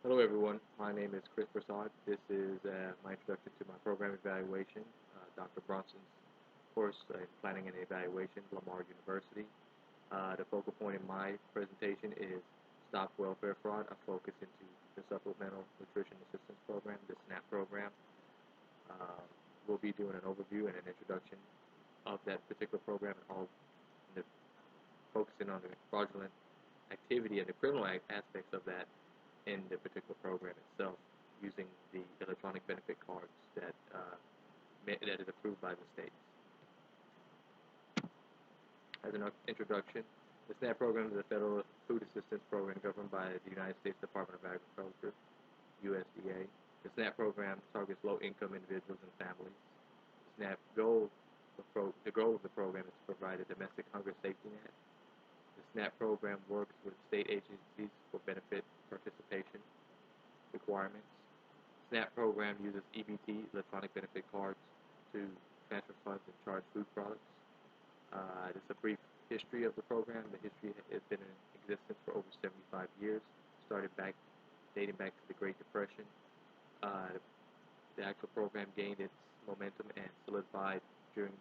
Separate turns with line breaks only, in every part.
Hello everyone, my name is Chris Prasad. This is my introduction to my program evaluation, Dr. Bronson's course in Planning and Evaluation, Lamar University. The focal point in my presentation is Stop Welfare Fraud, a focus into the Supplemental Nutrition Assistance Program, the SNAP program. Uh, we'll be doing an overview and an introduction of that particular program and all the, focusing on the fraudulent activity and the criminal aspects of that in the particular program itself using the electronic benefit cards that is approved by the states. As an introduction, the SNAP program is a federal food assistance program governed by the United States Department of Agriculture, USDA. The SNAP program targets low-income individuals and families. SNAP goal, the goal of the program is to provide a domestic hunger safety net. The SNAP program works with state agencies for benefit participation requirements. SNAP program uses EBT, electronic benefit cards, to transfer funds and charge food products. Just a brief history of the program. The history has been in existence for over 75 years, dating back to the Great Depression. Uh, the actual program gained its momentum and solidified during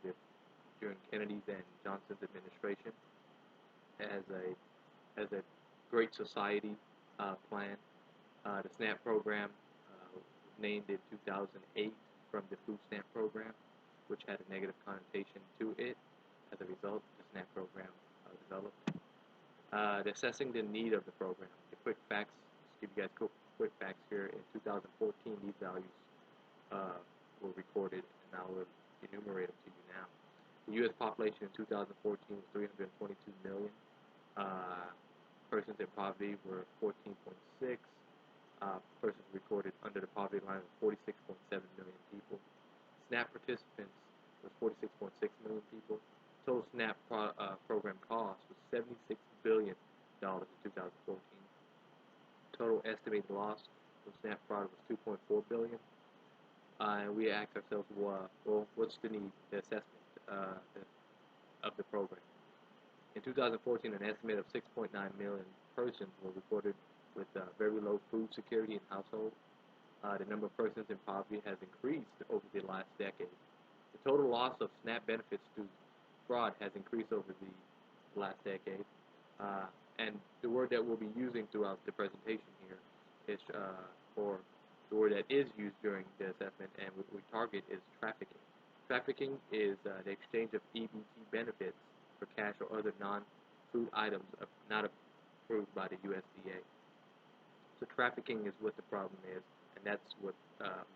Kennedy's and Johnson's administration as a great society plan. The SNAP program was named in 2008 from the food stamp program, which had a negative connotation to it. As a result, the SNAP program developed. Assessing the need of the program. The quick facts, just give you guys quick facts here. In 2014, these values uh, were recorded, and I will enumerate them to you now. The U.S. population in 2014 was 322 million. Uh, Persons in poverty were 14.6. Persons recorded under the poverty line was 46.7 million people. SNAP participants was 46.6 million people. Total SNAP program cost was $76 billion in 2014. Total estimated loss from SNAP fraud was 2.4 billion. And we asked ourselves, well, what's the need, the assessment of the program? In 2014, an estimate of 6.9 million persons were reported with very low food security in households. The number of persons in poverty has increased over the last decade. The total loss of SNAP benefits through fraud has increased over the last decade. Uh, and the word that we'll be using throughout the presentation here is, or the word that is used during the assessment and we target is trafficking. Trafficking is the exchange of EBT benefits for cash or other non-food items not approved by the USDA. So trafficking is what the problem is, and that's what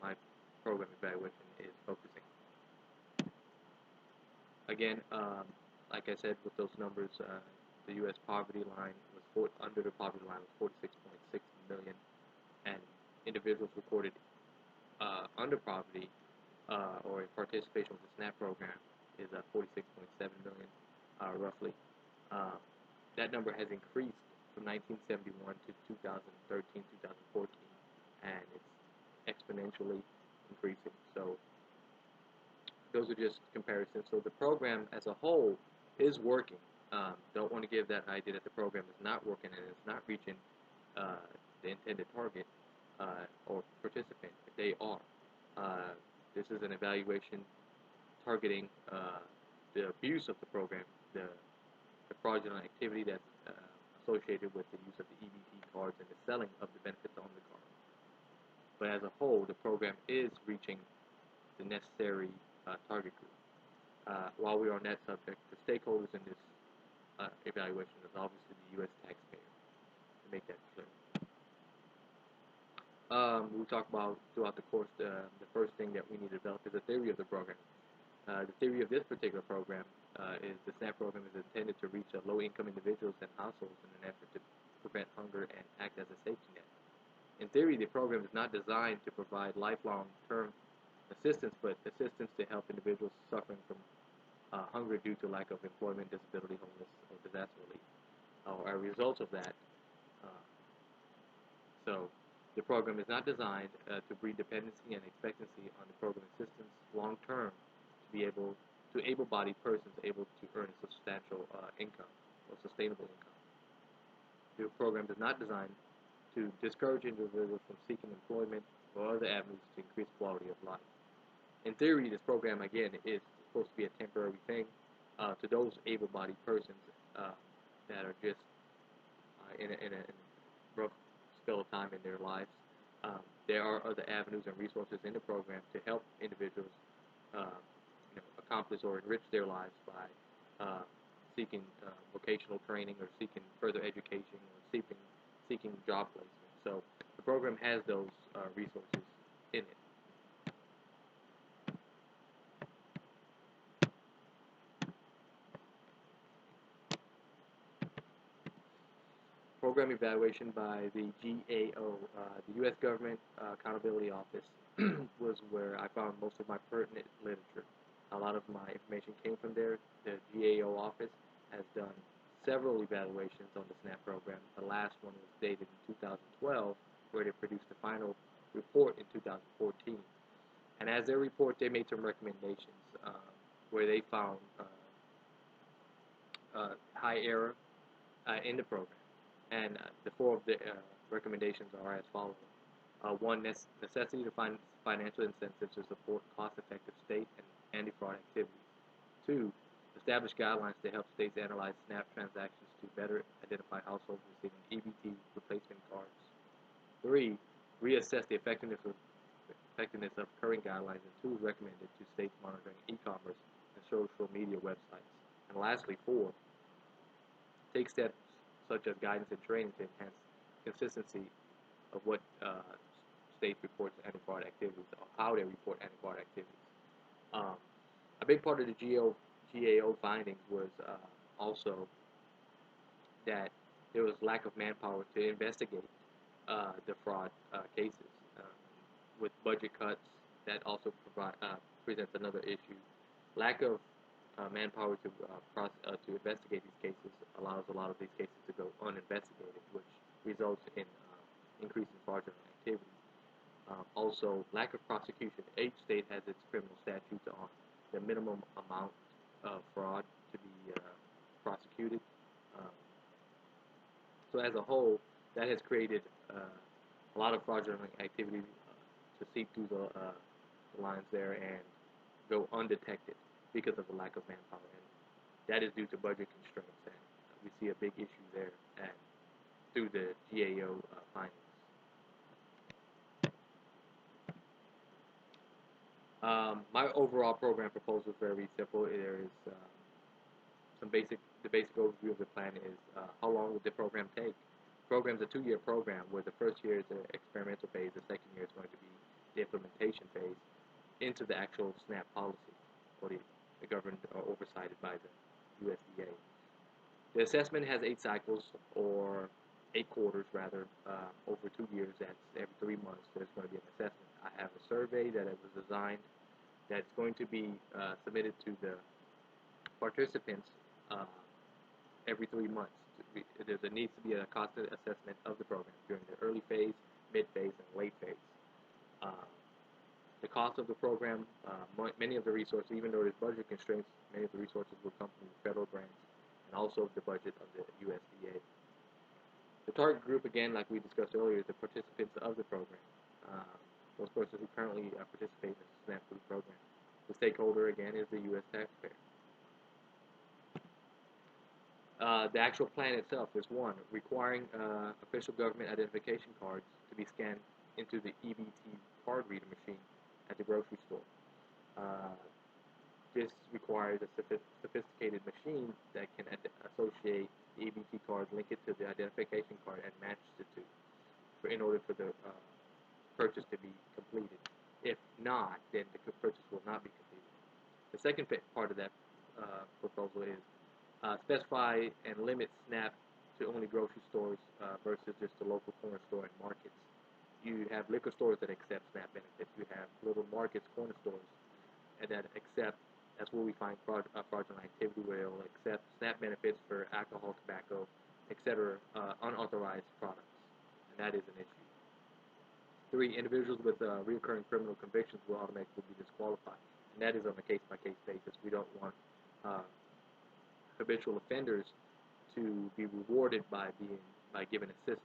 my program evaluation is focusing on. Again, like I said, with those numbers, the U.S. poverty line under the poverty line was 46.6 million, and individuals recorded under poverty or in participation with the SNAP program is 46.7 million, roughly. Um, that number has increased from 1971 to 2013, 2014, and it's exponentially increasing. So those are just comparisons. So the program as a whole is working. Don't want to give that idea that the program is not working and it's not reaching uh, the intended target or participant. They are. Uh, this is an evaluation targeting the abuse of the program, the fraudulent activity that's associated with the use of the EBT cards and the selling of the benefits on the card. But as a whole, the program is reaching the necessary target group. While we're on that subject, the stakeholders in this evaluation is obviously the U.S. taxpayer, to make that clear. We talk about throughout the course, the first thing that we need to develop is the theory of the program. The theory of this particular program is the SNAP program is intended to reach low-income individuals and households in an effort to prevent hunger and act as a safety net. In theory, the program is not designed to provide lifelong term assistance, but assistance to help individuals suffering from hunger due to lack of employment, disability, homeless, or disaster relief, or a result of that. Uh, so the program is not designed to breed dependency and expectancy on the program assistance long term to be able to able-bodied persons able to earn a substantial income or sustainable income. The program is not designed to discourage individuals from seeking employment or other avenues to increase quality of life. In theory, this program again is supposed to be a temporary thing to those able-bodied persons that are just in a rough spell of time in their lives. There are other avenues and resources in the program to help individuals, accomplish or enrich their lives by seeking vocational training or seeking further education or seeking job placement. So the program has those resources in it. Program evaluation by the GAO, the U.S. Government Accountability Office, was where I found most of my pertinent literature. A lot of my information came from there. The GAO office has done several evaluations on the SNAP program. The last one was dated in 2012, where they produced the final report in 2014. And as their report, they made some recommendations where they found high error in the program. And the four of the recommendations are as follows. One, necessity to find financial incentives to support cost-effective state and anti-fraud activities. Two, establish guidelines to help states analyze SNAP transactions to better identify households receiving EBT replacement cards. Three, reassess the effectiveness of current guidelines and tools recommended to states monitoring e-commerce and social media websites. And lastly, four, take steps such as guidance and training to enhance consistency of what states report anti-fraud activities or how they report anti-fraud activities. A big part of the GAO findings was also that there was lack of manpower to investigate the fraud cases. With budget cuts, that also presents another issue. Lack of manpower to investigate these cases allows a lot of these cases to go uninvestigated, which results in increasing fraudulent activity. Also, lack of prosecution. Each state has its criminal statutes on the minimum amount of fraud to be prosecuted. So as a whole, that has created a lot of fraudulent activity to seep through the lines there and go undetected because of the lack of manpower. And that is due to budget constraints, and we see a big issue there through the GAO findings. My overall program proposal is very simple. There is the basic overview of the plan is how long would the program take? The program is a 2-year program where the first year is the experimental phase, the second year is going to be the implementation phase into the actual SNAP policy, or the governed or oversighted by the USDA. The assessment has 8 cycles, or 8 quarters rather, over 2 years. That's every 3 months there's going to be an assessment. I have a survey that was designed that's going to be submitted to the participants every 3 months. There needs to be a cost assessment of the program during the early phase, mid phase, and late phase. The cost of the program, many of the resources, even though there's budget constraints, many of the resources will come from federal grants and also the budget of the USDA. The target group, again, like we discussed earlier, is the participants of the program. Those persons who currently participate in the SNAP food program. The stakeholder, again, is the U.S. taxpayer. The actual plan itself is one, requiring official government identification cards to be scanned into the EBT card reader machine at the grocery store. This requires a sophisticated machine that can associate the EBT card, link it to the identification card, and match the two in order for the purchase to be completed. If not, then the purchase will not be completed. The second part of that proposal is specify and limit SNAP to only grocery stores versus just the local corner store and markets. You have liquor stores that accept SNAP benefits. You have little markets, corner stores, and that accept. That's where we find fraudulent activity, where they'll accept SNAP benefits for alcohol, tobacco, etc., unauthorized products, and that is an issue. 3, individuals with recurring criminal convictions will automatically be disqualified, and that is on a case-by-case basis. We don't want habitual offenders to be rewarded by giving assistance.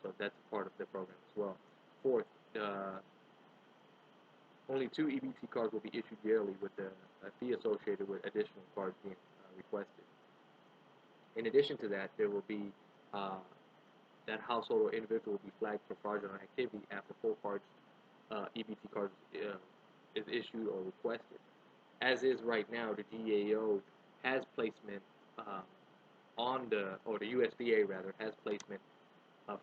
So that's a part of the program as well. Fourth, only 2 EBT cards will be issued yearly with a fee associated with additional cards being requested. In addition to that, there will be that household or individual will be flagged for fraudulent activity after 4 cards, EBT cards is issued or requested. As is right now, the GAO has placement on the USDA rather has placement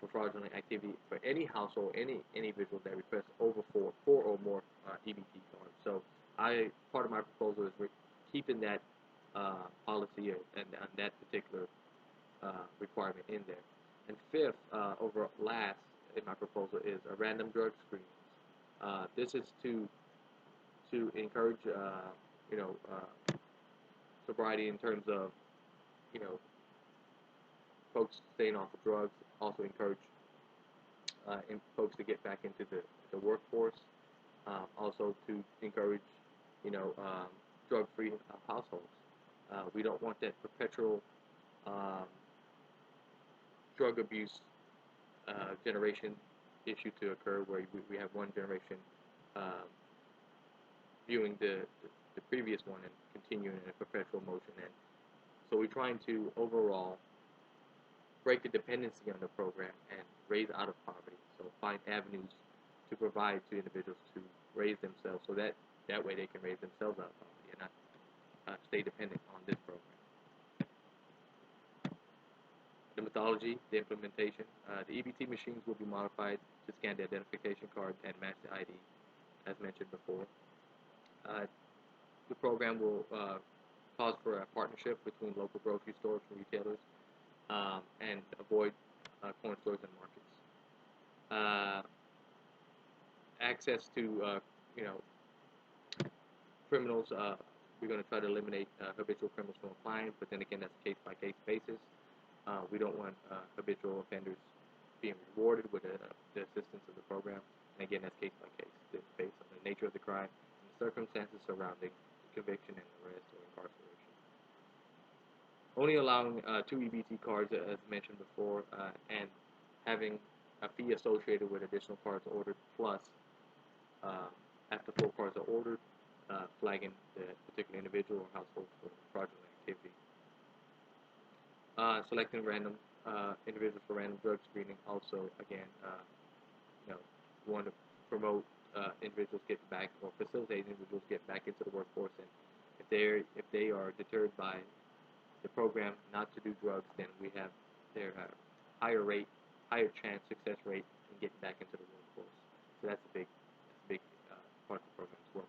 for fraudulent activity for any household, any individual that requests over four or more EBT cards. So part of my proposal is keeping that policy and that particular requirement in there. And fifth, over last in my proposal is a random drug screening. This is to encourage sobriety in terms of folks staying off of drugs. Also encourage folks to get back into the workforce. Also to encourage drug-free households. We don't want that perpetual drug abuse generation issue to occur where we have one generation viewing the previous one and continuing in a perpetual motion. And so we're trying to overall break the dependency on the program and raise out of poverty. So find avenues to provide to individuals to raise themselves so that way they can raise themselves out of poverty and not stay dependent on this program. The methodology, the implementation. The EBT machines will be modified to scan the identification card and match the ID, as mentioned before. The program will cause for a partnership between local grocery stores and retailers and avoid corner stores and markets. Access to criminals. We're going to try to eliminate habitual criminals from applying, but then again, that's a case-by-case basis. We don't want habitual offenders being rewarded with the assistance of the program. And again, that's case by case. It's based on the nature of the crime and the circumstances surrounding the conviction and arrest or incarceration. Only allowing 2 EBT cards, as mentioned before, and having a fee associated with additional cards ordered, plus after 4 cards are ordered, flagging the particular individual or household for fraudulent activity. Selecting random individuals for random drug screening. Also, again, we want to promote individuals getting back or facilitate individuals getting back into the workforce. And if they are deterred by the program not to do drugs, then we have their higher success rate in getting back into the workforce. So that's a big part of the program as well.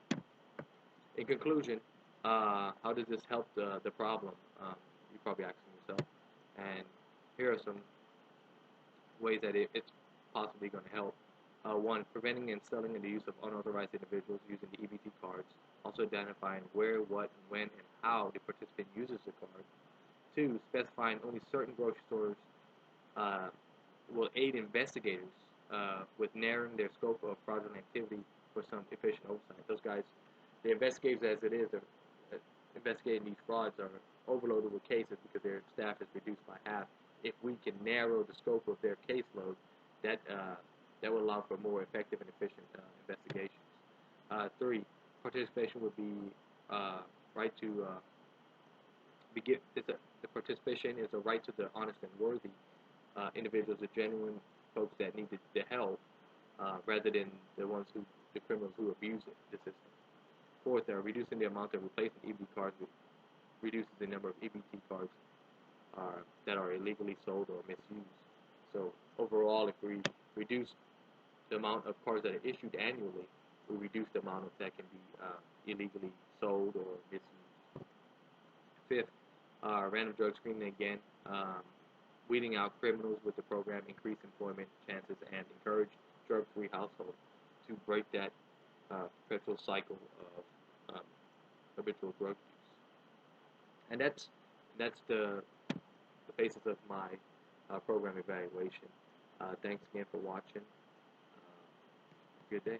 In conclusion, how does this help the problem? You're probably asking yourself. And here are some ways that it's possibly going to help. One, preventing and selling and the use of unauthorized individuals using the EBT cards. Also identifying where, what, when, and how the participant uses the card. 2, specifying only certain grocery stores will aid investigators with narrowing their scope of fraudulent activity for some efficient oversight. Those guys, the investigators as it is, investigating these frauds are overloaded with cases because their staff is reduced by half. If we can narrow the scope of their caseload, that will allow for more effective and efficient investigations. 3, participation would be right to begin. The participation is a right to the honest and worthy individuals, the genuine folks that need the help, rather than the criminals who abuse the system. 4th, reducing the amount of replacement EBT cards reduces the number of EBT cards that are illegally sold or misused. So overall, if we reduce the amount of cards that are issued annually, we reduce the amount that can be illegally sold or misused. 5th, random drug screening again, weeding out criminals with the program, increase employment chances, and encourage drug-free households to break that perpetual cycle of habitual drug use. And that's the basis of my program evaluation. Thanks again for watching. Good day.